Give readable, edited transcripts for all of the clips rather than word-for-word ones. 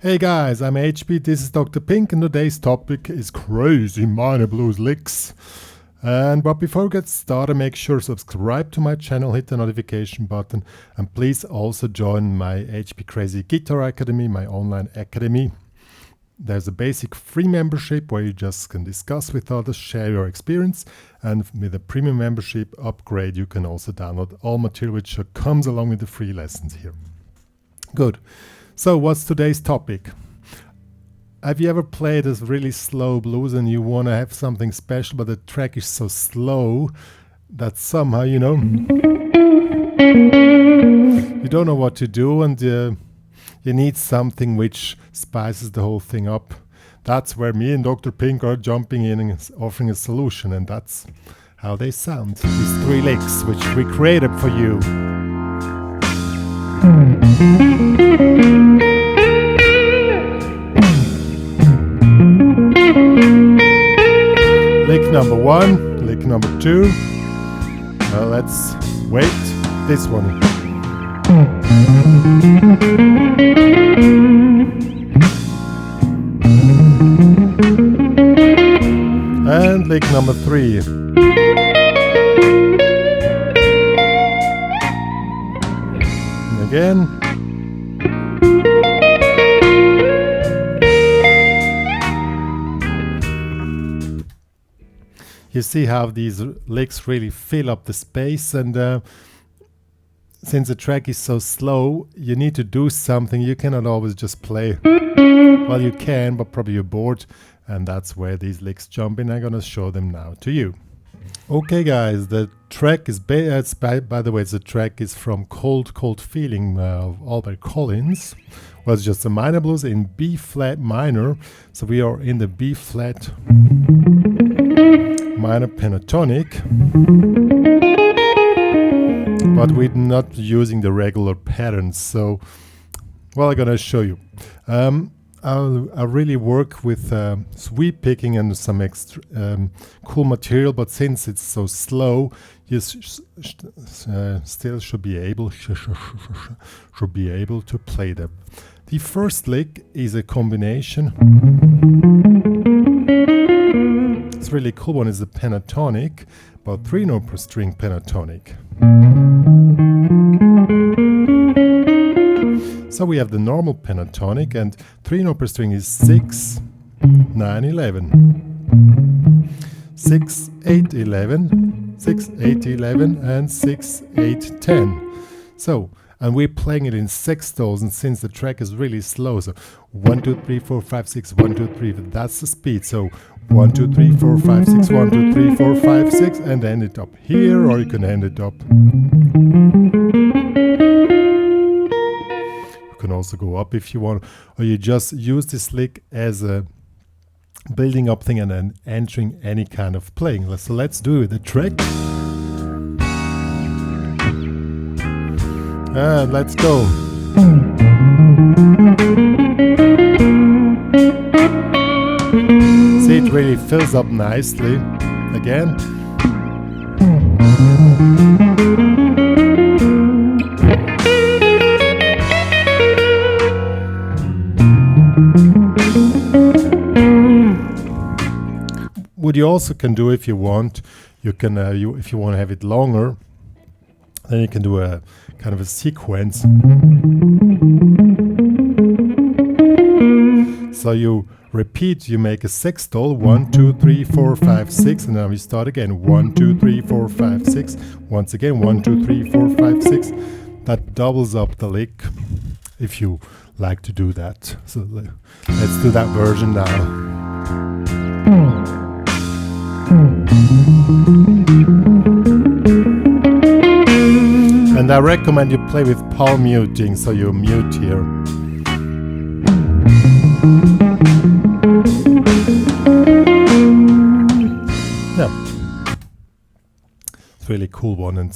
Hey guys, I'm HP, this is Dr. Pink, and today's topic is crazy minor blues licks. But before we get started, make sure to subscribe to my channel, hit the notification button, and please also join my HPCrazy Guitar Academy, my online academy. There's a basic free membership where you just can discuss with others, share your experience, and with a premium membership upgrade you can also download all material which comes along with the free lessons here. Good. So what's today's topic? Have you ever played this really slow blues and you want to have something special, but the track is so slow that somehow, you don't know what to do, and you need something which spices the whole thing up. That's where me and Dr. Pink are jumping in and offering a solution, and that's how they sound. These three licks which we created for you. Lick number one, lick number two. Let's wait. This one. And lick number three. And again. You see how these licks really fill up the space, and since the track is so slow, you need to do something. You cannot always just play. Well, you can, but probably you're bored, and that's where these licks jump in. I'm gonna show them now to you. Okay guys, the track is by the way, the track is from Cold Cold Feeling of Albert Collins. Well, it's just a minor blues in B flat minor, so we are in the B flat minor pentatonic, but we're not using the regular patterns. So, well, I'm gonna show you. I really work with sweep picking and some extra cool material, but since it's so slow, you still should be able to play them. The first lick is a combination. It's really cool one. Is a pentatonic, about 3 note per string pentatonic. So we have the normal pentatonic, and 3 note per string is 6, 9, 11, 6, 8, 11, 6, 8, 11, and 6, 8, 10. So, and we're playing it in sextals, and since the track is really slow, so 1, 2, 3, 4, 5, 6, 1, 2, 3, that's the speed. So 1, 2, 3, 4, 5, 6, 1, 2, 3, 4, 5, 6, and end it up here, or you can end it up. You can also go up if you want, or you just use this lick as a building up thing and then entering any kind of playing. So let's do it. The track. And let's go. See, it really fills up nicely. Again. What you also can do, if you want, you can if you want to have it longer, then you can do a kind of a sequence. So you repeat, you make a sextal, 1, 2, 3, 4, 5, 6, and then we start again, 1, 2, 3, 4, 5, 6. Once again, 1, 2, 3, 4, 5, 6. That doubles up the lick, if you like to do that. So let's do that version now. And I recommend you play with palm muting, so you mute here. Yeah, it's really cool one, and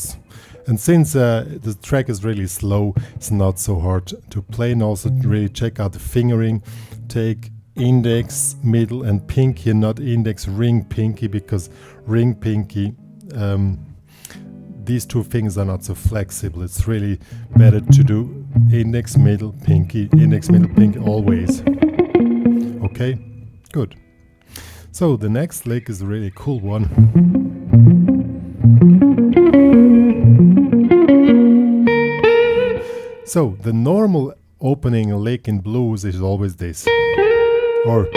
since the track is really slow, it's not so hard to play. And also really check out the fingering. Take index, middle, and pinky, and not index, ring, pinky, because ring, pinky these two fingers are not so flexible. It's really better to do index, middle, pinky, index, middle, pinky always. Okay, good. So the next lick is a really cool one. So the normal opening lick in blues is always this. Or,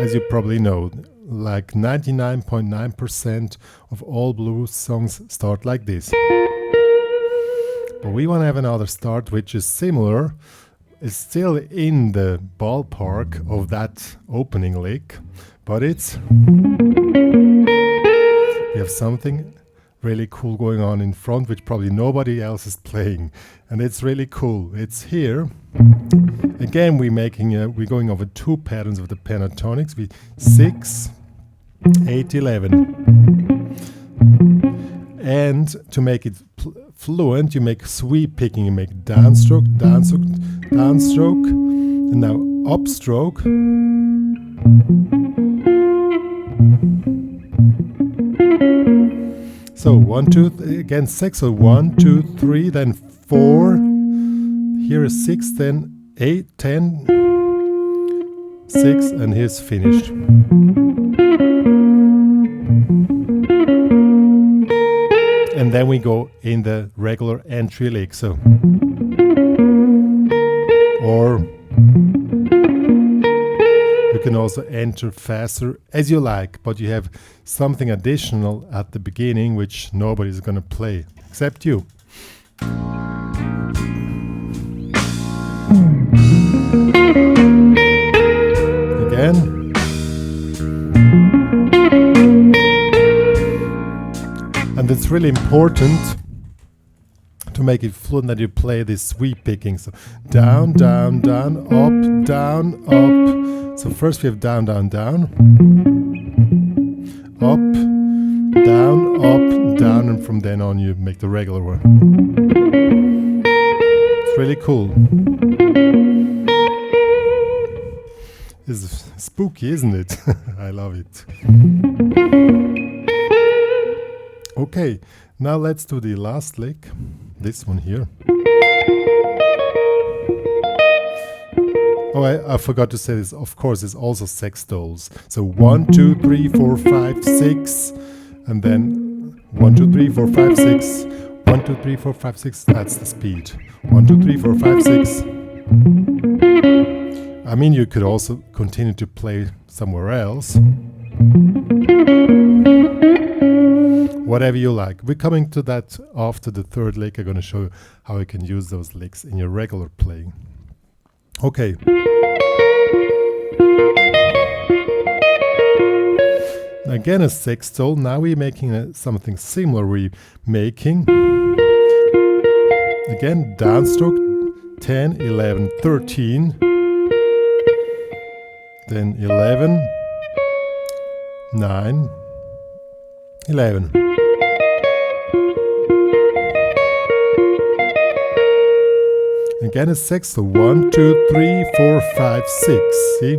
as you probably know, like 99.9% of all blues songs start like this. But we want to have another start which is similar. It's still in the ballpark of that opening lick, but it's... we have something really cool going on in front which probably nobody else is playing, and it's really cool. It's here. Again, we're going over two patterns of the pentatonics. 6, 8, 11. And to make it fluent, you make sweep picking. You make downstroke, downstroke, downstroke, and now upstroke. So 1, 2, again 6. So 1, 2, 3, then 4. Here is 6, then 8, 10, 6, and here's finished. And then we go in the regular entry lick. So, or you can also enter faster as you like, but you have something additional at the beginning which nobody's gonna play except you. Again. And it's really important to make it fluent that you play this sweep picking. So down, down, down, up, down, up. So first we have down, down, down, up, down, and from then on you make the regular one. It's really cool. It's spooky, isn't it? I love it. Okay, now let's do the last lick, this one here. Oh, I forgot to say this, of course, it's also sextols. So 1, 2, 3, 4, 5, 6, and then 1, 2, 3, 4, 5, 6, 1, 2, 3, 4, 5, 6, that's the speed. 1, 2, 3, 4, 5, 6. I mean, you could also continue to play somewhere else. Whatever you like. We're coming to that after the third lick. I'm going to show you how you can use those licks in your regular playing. Okay. Again, a sextol. Now we're making something similar. We're making, again, downstroke, 10, 11, 13, then 11, 9, 11. Again a 6, so 1, 2, 3, 4, 5, 6. See?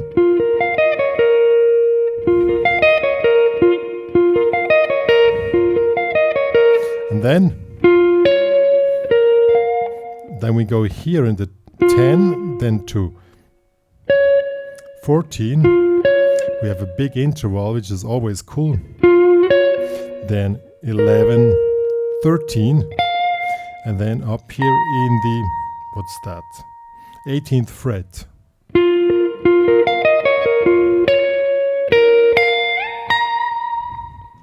And then we go here in the 10, then to 14. We have a big interval, which is always cool. Then 11, 13, and then up here in the, what's that? 18th fret.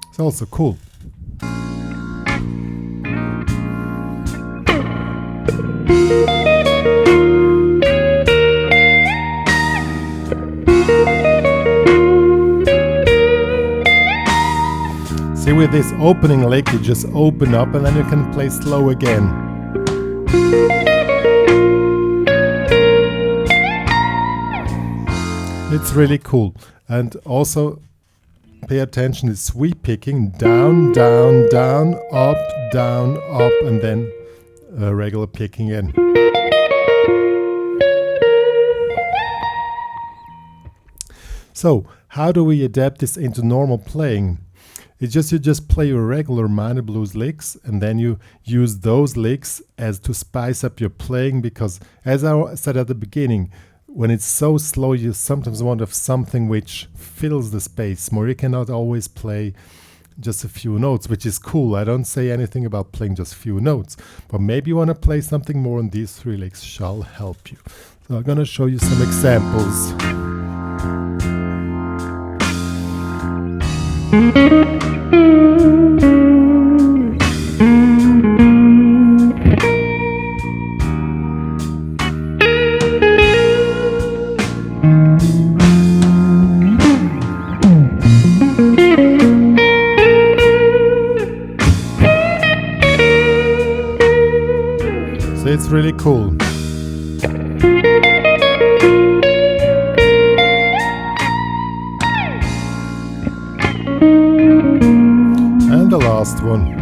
It's also cool. See, with this opening lick, you just open up and then you can play slow again. It's really cool. And also pay attention to sweep picking, down, down, down, up, and then regular picking in. So how do we adapt this into normal playing? It's just you just play your regular minor blues licks, and then you use those licks as to spice up your playing, because as I said at the beginning, when it's so slow, you sometimes want to have something which fills the space more. You cannot always play just a few notes, which is cool. I don't say anything about playing just few notes, but maybe you want to play something more, and these 3 licks shall help you. So I'm gonna show you some examples. So it's really cool. And the last one.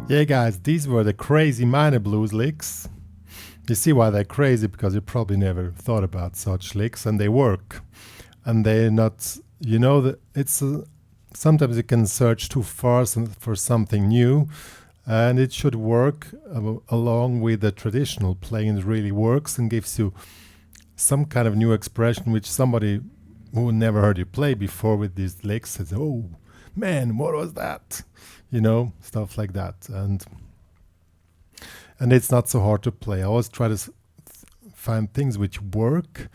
Yeah guys, these were the crazy minor blues licks. You see why they're crazy, because you probably never thought about such licks, and they work. And they're not, you know, that it's sometimes you can search too far for something new, and it should work along with the traditional playing. It really works and gives you some kind of new expression, which somebody who never heard you play before with these licks says, oh man, what was that? You know, stuff like that. And it's not so hard to play. I always try to find things which work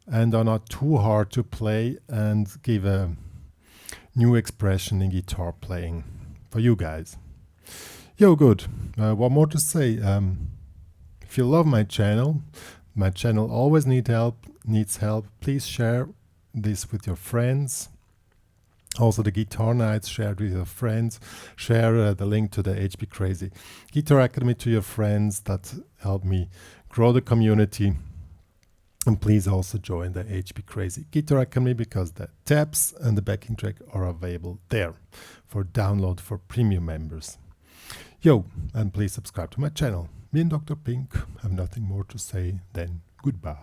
and are not too hard to play, and give a new expression in guitar playing for you guys. Yo, good. One more to say. If you love my channel always needs help. Please share this with your friends. Also the guitar nights, share it with your friends. Share the link to the HPCrazy Guitar Academy to your friends. That help me grow the community. And please also join the HPCrazy Guitar Academy, because the tabs and the backing track are available there for download for premium members. Yo, and please subscribe to my channel. Me and Dr. Pink have nothing more to say than goodbye.